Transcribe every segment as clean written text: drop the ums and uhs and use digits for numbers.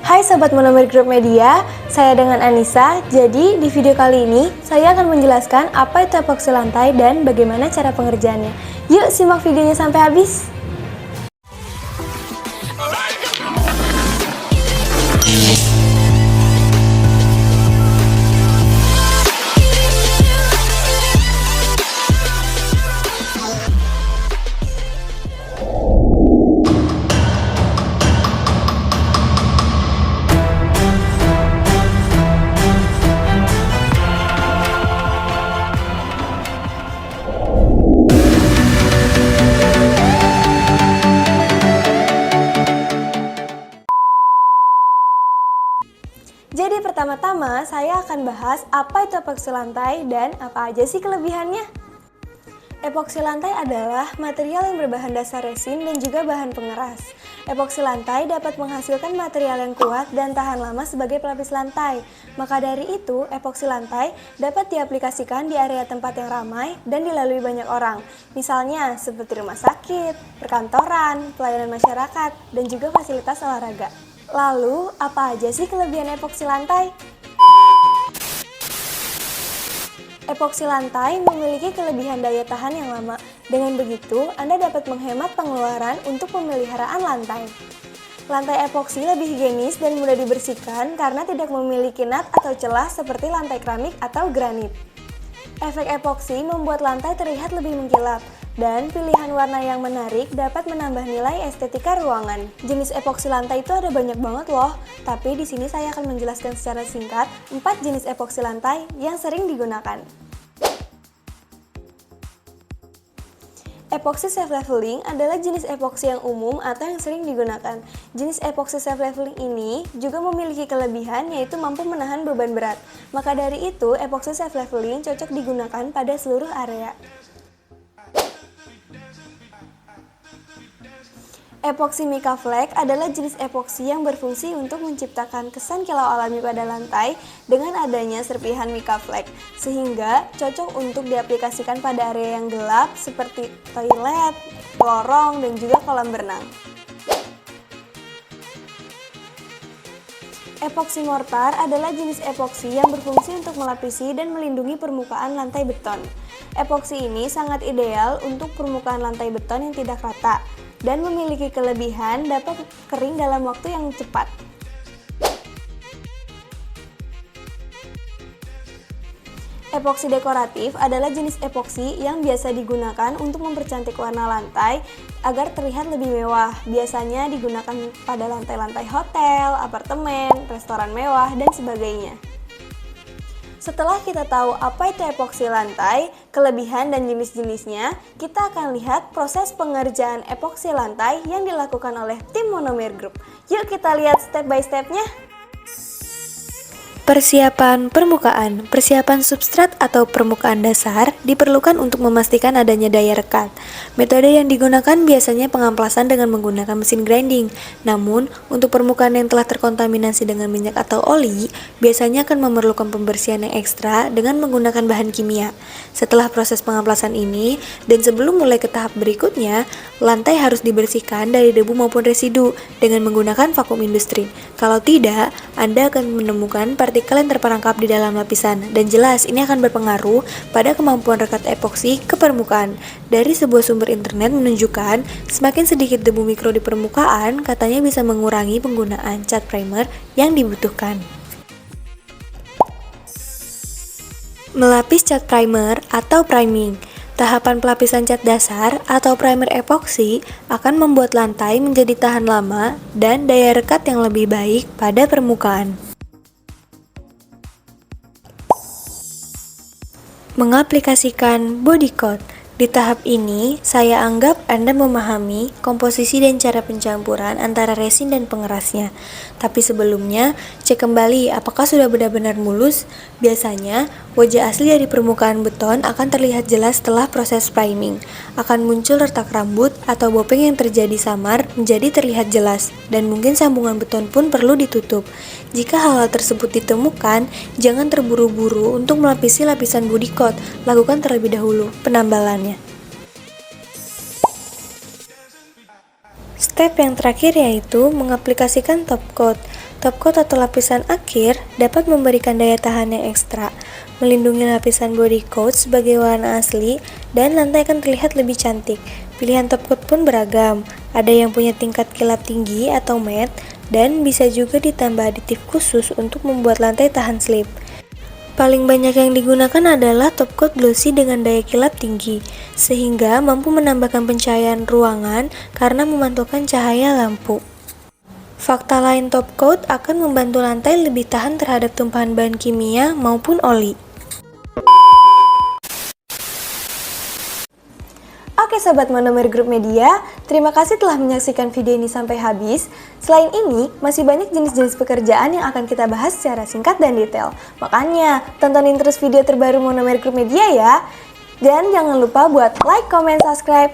Hai Sobat Monomer Group Media, saya dengan Anissa. Jadi di video kali ini saya akan menjelaskan apa itu epoksi lantai dan bagaimana cara pengerjaannya. Yuk simak videonya sampai habis. Jadi pertama-tama saya akan bahas apa itu epoksi lantai dan apa aja sih kelebihannya. Epoksi lantai adalah material yang berbahan dasar resin dan juga bahan pengeras. Epoksi lantai dapat menghasilkan material yang kuat dan tahan lama sebagai pelapis lantai. Maka dari itu, epoksi lantai dapat diaplikasikan di area tempat yang ramai dan dilalui banyak orang. Misalnya seperti rumah sakit, perkantoran, pelayanan masyarakat, dan juga fasilitas olahraga. Lalu, apa aja sih kelebihan epoksi lantai? Epoksi lantai memiliki kelebihan daya tahan yang lama. Dengan begitu, Anda dapat menghemat pengeluaran untuk pemeliharaan lantai. Lantai epoksi lebih higienis dan mudah dibersihkan karena tidak memiliki nat atau celah seperti lantai keramik atau granit. Efek epoksi membuat lantai terlihat lebih mengkilap, dan pilihan warna yang menarik dapat menambah nilai estetika ruangan. Jenis epoksi lantai itu ada banyak banget loh, tapi di sini saya akan menjelaskan secara singkat 4 jenis epoksi lantai yang sering digunakan. Epoksi self-leveling adalah jenis epoksi yang umum atau yang sering digunakan. Jenis epoksi self-leveling ini juga memiliki kelebihan yaitu mampu menahan beban berat. Maka dari itu, epoksi self-leveling cocok digunakan pada seluruh area. Epoksi mica flake adalah jenis epoksi yang berfungsi untuk menciptakan kesan kilau alami pada lantai dengan adanya serpihan mica flake, sehingga cocok untuk diaplikasikan pada area yang gelap seperti toilet, lorong, dan juga kolam berenang. Epoksi mortar adalah jenis epoksi yang berfungsi untuk melapisi dan melindungi permukaan lantai beton. Epoksi ini sangat ideal untuk permukaan lantai beton yang tidak rata dan memiliki kelebihan dapat kering dalam waktu yang cepat. Epoksi dekoratif adalah jenis epoksi yang biasa digunakan untuk mempercantik warna lantai agar terlihat lebih mewah. Biasanya digunakan pada lantai-lantai hotel, apartemen, restoran mewah, dan sebagainya. Setelah kita tahu apa itu epoksi lantai, kelebihan dan jenis-jenisnya, kita akan lihat proses pengerjaan epoksi lantai yang dilakukan oleh tim Monomer Group. Yuk kita lihat step by stepnya. Persiapan permukaan. Persiapan substrat atau permukaan dasar diperlukan untuk memastikan adanya daya rekat. Metode yang digunakan biasanya pengamplasan dengan menggunakan mesin grinding. Namun, untuk permukaan yang telah terkontaminasi dengan minyak atau oli, biasanya akan memerlukan pembersihan yang ekstra dengan menggunakan bahan kimia. Setelah proses pengamplasan ini, dan sebelum mulai ke tahap berikutnya, lantai harus dibersihkan dari debu maupun residu dengan menggunakan vakum industri. Kalau tidak, Anda akan menemukan partikel yang terperangkap di dalam lapisan, dan jelas ini akan berpengaruh pada kemampuan rekat epoksi ke permukaan. Dari sebuah sumber internet menunjukkan semakin sedikit debu mikro di permukaan katanya bisa mengurangi penggunaan cat primer yang dibutuhkan. Melapis cat primer atau priming. Tahapan pelapisan cat dasar atau primer epoksi akan membuat lantai menjadi tahan lama dan daya rekat yang lebih baik pada permukaan. Mengaplikasikan body coat. Di tahap ini, saya anggap Anda memahami komposisi dan cara pencampuran antara resin dan pengerasnya. Tapi sebelumnya, cek kembali apakah sudah benar-benar mulus. Biasanya, wajah asli dari permukaan beton akan terlihat jelas setelah proses priming. Akan muncul retak rambut atau bopeng yang terjadi samar menjadi terlihat jelas, dan mungkin sambungan beton pun perlu ditutup. Jika hal-hal tersebut ditemukan, jangan terburu-buru untuk melapisi lapisan body coat. Lakukan terlebih dahulu penambalannya. Step yang terakhir yaitu mengaplikasikan top coat. Top coat atau lapisan akhir dapat memberikan daya tahan yang ekstra, melindungi lapisan body coat sebagai warna asli, dan lantai akan terlihat lebih cantik. Pilihan top coat pun beragam, ada yang punya tingkat kilap tinggi atau matte, dan bisa juga ditambah aditif khusus untuk membuat lantai tahan slip. Paling banyak yang digunakan adalah top coat glossy dengan daya kilap tinggi, sehingga mampu menambahkan pencahayaan ruangan karena memantulkan cahaya lampu. Fakta lain, top coat akan membantu lantai lebih tahan terhadap tumpahan bahan kimia maupun oli. Oke Sobat Monomer Group Media, terima kasih telah menyaksikan video ini sampai habis. Selain ini, masih banyak jenis-jenis pekerjaan yang akan kita bahas secara singkat dan detail. Makanya, tontonin terus video terbaru Monomer Group Media ya. Dan jangan lupa buat like, comment, subscribe,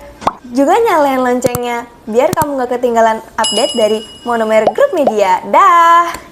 juga nyalain loncengnya, biar kamu gak ketinggalan update dari Monomer Group Media. Dah!